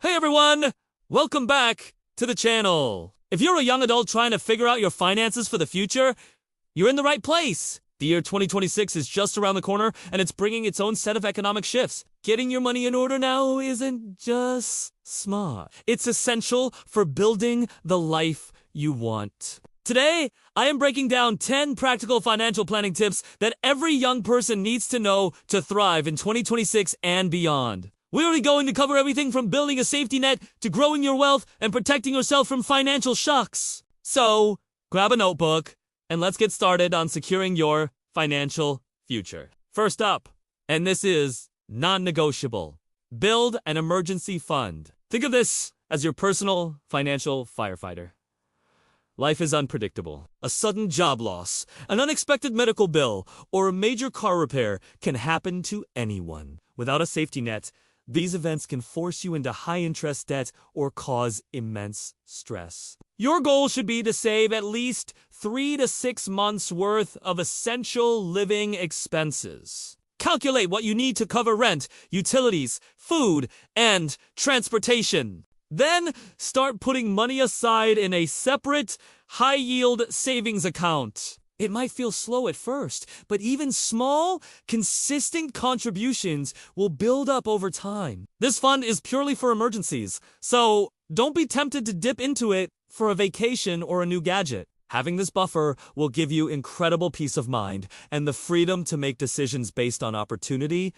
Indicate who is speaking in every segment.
Speaker 1: Hey everyone! Welcome back to the channel. If you're a young adult trying to figure out your finances for the future, you're in the right place. The year 2026 is just around the corner, and it's bringing its own set of economic shifts. Getting your money in order now isn't just smart. It's essential for building the life you want. Today, I am breaking down 10 practical financial planning tips that every young person needs to know to thrive in 2026 and beyond. We're going to cover everything from building a safety net to growing your wealth and protecting yourself from financial shocks. So, grab a notebook and let's get started on securing your financial future. First up, and this is non-negotiable, build an emergency fund. Think of this as your personal financial firefighter. Life is unpredictable. A sudden job loss, an unexpected medical bill, or a major car repair can happen to anyone. Without a safety net, these events can force you into high-interest debt or cause immense stress. Your goal should be to save at least 3 to 6 months' worth of essential living expenses. Calculate what you need to cover rent, utilities, food, and transportation. Then, start putting money aside in a separate, high-yield savings account. It might feel slow at first, but even small, consistent contributions will build up over time. This fund is purely for emergencies, so don't be tempted to dip into it for a vacation or a new gadget. Having this buffer will give you incredible peace of mind and the freedom to make decisions based on opportunity,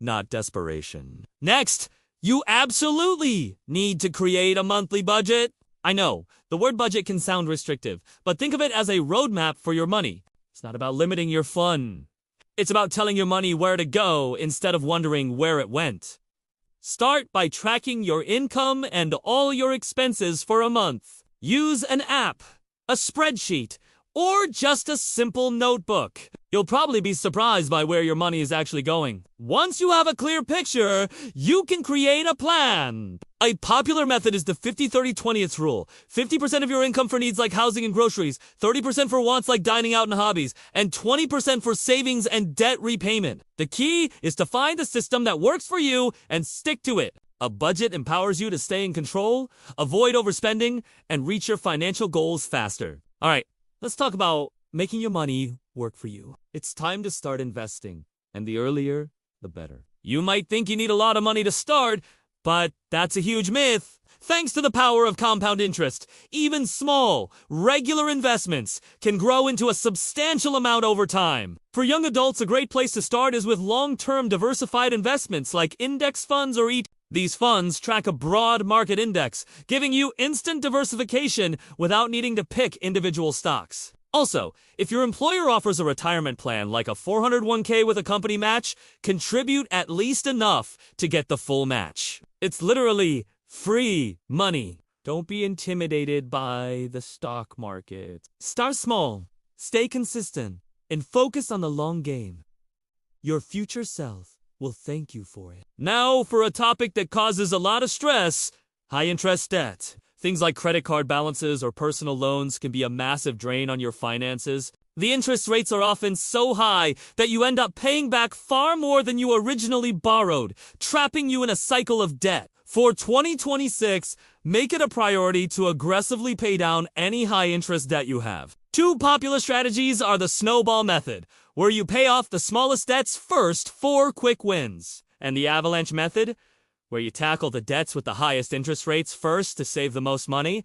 Speaker 1: not desperation. Next, you absolutely need to create a monthly budget. I know, the word budget can sound restrictive, but think of it as a roadmap for your money. It's not about limiting your fun. It's about telling your money where to go instead of wondering where it went. Start by tracking your income and all your expenses for a month. Use an app, a spreadsheet, or just a simple notebook. You'll probably be surprised by where your money is actually going. Once you have a clear picture, you can create a plan. A popular method is the 50-30-20th rule. 50% of your income for needs like housing and groceries, 30% for wants like dining out and hobbies, and 20% for savings and debt repayment. The key is to find a system that works for you and stick to it. A budget empowers you to stay in control, avoid overspending, and reach your financial goals faster. All right, let's talk about making your money work for you. It's time to start investing, and the earlier, the better. You might think you need a lot of money to start, but that's a huge myth. Thanks to the power of compound interest, even small, regular investments can grow into a substantial amount over time. For young adults, a great place to start is with long-term diversified investments like index funds or ETFs. These funds track a broad market index, giving you instant diversification without needing to pick individual stocks. Also, if your employer offers a retirement plan like a 401k with a company match, contribute at least enough to get the full match. It's literally free money. Don't be intimidated by the stock market. Start small, stay consistent, and focus on the long game. Your future self will thank you for it. Now for a topic that causes a lot of stress, high-interest debt. Things like credit card balances or personal loans can be a massive drain on your finances. The interest rates are often so high that you end up paying back far more than you originally borrowed, trapping you in a cycle of debt. For 2026, make it a priority to aggressively pay down any high-interest debt you have. Two popular strategies are the snowball method, where you pay off the smallest debts first for quick wins, and the avalanche method, where you tackle the debts with the highest interest rates first to save the most money.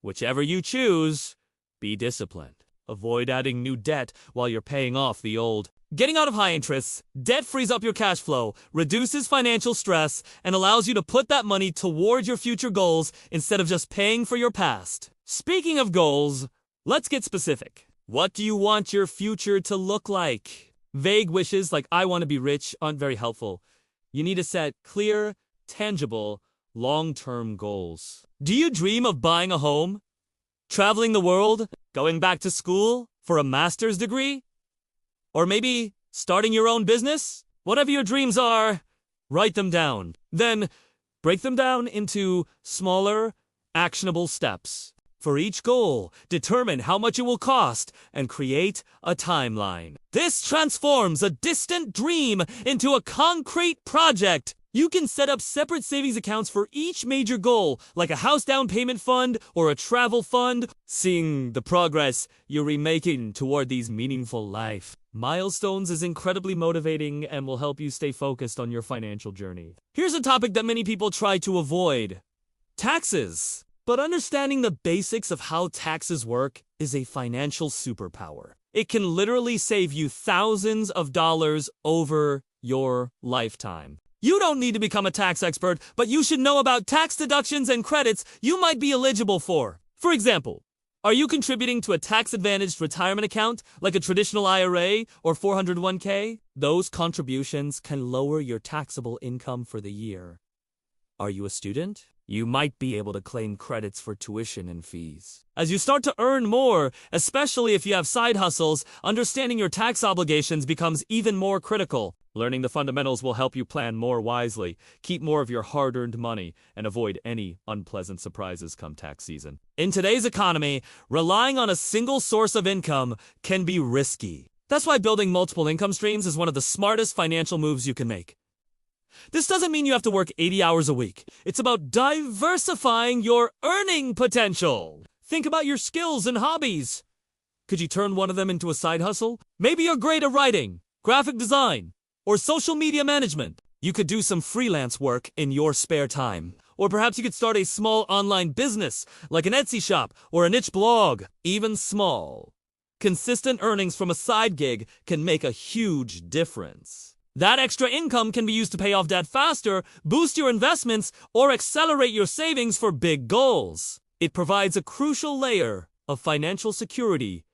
Speaker 1: Whichever you choose, be disciplined. Avoid adding new debt while you're paying off the old. Getting out of high interest, debt frees up your cash flow, reduces financial stress, and allows you to put that money toward your future goals instead of just paying for your past. Speaking of goals, let's get specific. What do you want your future to look like? Vague wishes like I want to be rich aren't very helpful. You need to set clear, tangible, long-term goals. Do you dream of buying a home? Traveling the world? Going back to school for a master's degree? Or maybe starting your own business? Whatever your dreams are, write them down. Then break them down into smaller, actionable steps. For each goal, determine how much it will cost and create a timeline. This transforms a distant dream into a concrete project You can set up separate savings accounts for each major goal, like a house down payment fund or a travel fund, seeing the progress you're remaking toward these meaningful life milestones is incredibly motivating and will help you stay focused on your financial journey. Here's a topic that many people try to avoid: taxes. But understanding the basics of how taxes work is a financial superpower. It can literally save you thousands of dollars over your lifetime. You don't need to become a tax expert, but you should know about tax deductions and credits you might be eligible for. For example, are you contributing to a tax-advantaged retirement account like a traditional IRA or 401k? Those contributions can lower your taxable income for the year. Are you a student? You might be able to claim credits for tuition and fees. As you start to earn more, especially if you have side hustles, understanding your tax obligations becomes even more critical. Learning the fundamentals will help you plan more wisely, keep more of your hard-earned money, and avoid any unpleasant surprises come tax season. In today's economy, relying on a single source of income can be risky. That's why building multiple income streams is one of the smartest financial moves you can make. This doesn't mean you have to work 80 hours a week. It's about diversifying your earning potential. Think about your skills and hobbies. Could you turn one of them into a side hustle? Maybe you're great at writing, graphic design, or social media management. You could do some freelance work in your spare time. Or perhaps you could start a small online business, like an Etsy shop or a niche blog. Even small, consistent earnings from a side gig can make a huge difference. That extra income can be used to pay off debt faster, boost your investments, or accelerate your savings for big goals. It provides a crucial layer of financial security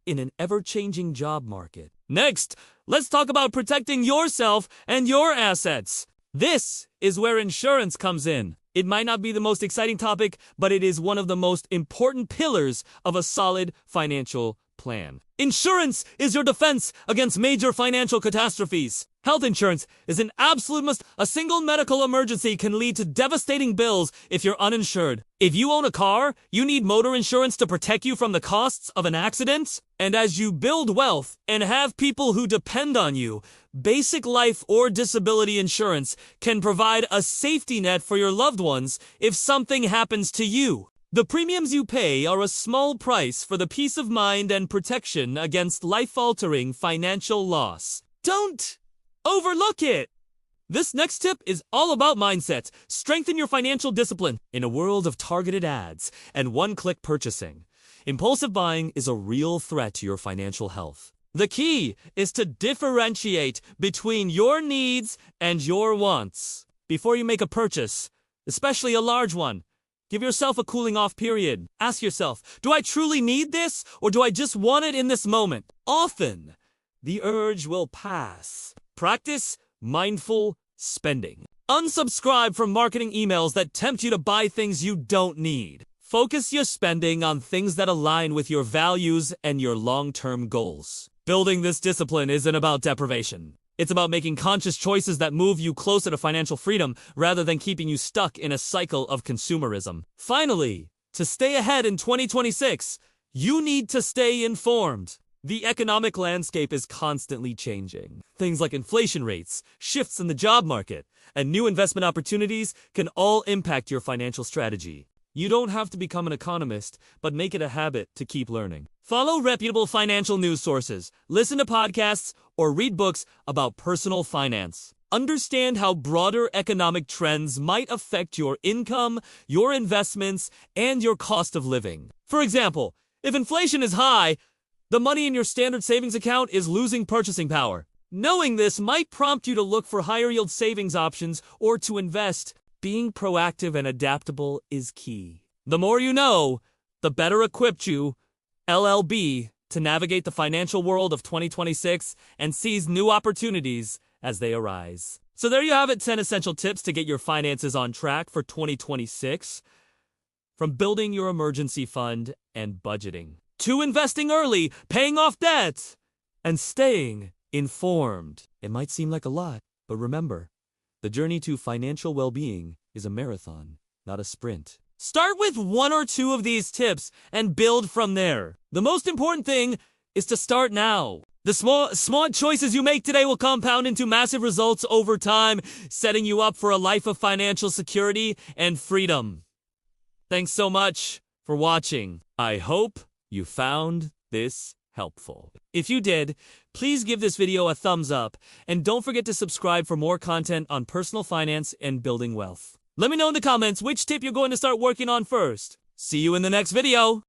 Speaker 1: in an ever-changing job market. Next, let's talk about protecting yourself and your assets. This is where insurance comes in. It might not be the most exciting topic, but it is one of the most important pillars of a solid financial plan. Insurance is your defense against major financial catastrophes. Health insurance is an absolute must. A single medical emergency can lead to devastating bills if you're uninsured. If you own a car, you need motor insurance to protect you from the costs of an accident. And as you build wealth and have people who depend on you, basic life or disability insurance can provide a safety net for your loved ones if something happens to you. The premiums you pay are a small price for the peace of mind and protection against life-altering financial loss. Don't overlook it! This next tip is all about mindset. Strengthen your financial discipline. In a world of targeted ads and one-click purchasing, impulsive buying is a real threat to your financial health. The key is to differentiate between your needs and your wants. Before you make a purchase, especially a large one, give yourself a cooling off period. Ask yourself, do I truly need this, or do I just want it in this moment? Often, the urge will pass. Practice mindful spending. Unsubscribe from marketing emails that tempt you to buy things you don't need. Focus your spending on things that align with your values and your long-term goals. Building this discipline isn't about deprivation. It's about making conscious choices that move you closer to financial freedom rather than keeping you stuck in a cycle of consumerism. Finally, to stay ahead in 2026, you need to stay informed. The economic landscape is constantly changing. Things like inflation rates, shifts in the job market, and new investment opportunities can all impact your financial strategy. You don't have to become an economist, but make it a habit to keep learning. Follow reputable financial news sources, listen to podcasts, or read books about personal finance. Understand how broader economic trends might affect your income, your investments, and your cost of living. For example, if inflation is high, the money in your standard savings account is losing purchasing power. Knowing this might prompt you to look for higher yield savings options or to invest. Being proactive and adaptable is key. The more you know, the better equipped you, LLB, to navigate the financial world of 2026 and seize new opportunities as they arise. So there you have it, 10 essential tips to get your finances on track for 2026. From building your emergency fund and budgeting, to investing early, paying off debt, and staying informed. It might seem like a lot, but remember, the journey to financial well-being is a marathon, not a sprint. Start with one or two of these tips and build from there. The most important thing is to start now. The smart choices you make today will compound into massive results over time, setting you up for a life of financial security and freedom. Thanks so much for watching. I hope you found this helpful. If you did, please give this video a thumbs up, and don't forget to subscribe for more content on personal finance and building wealth. Let me know in the comments which tip you're going to start working on first. See you in the next video.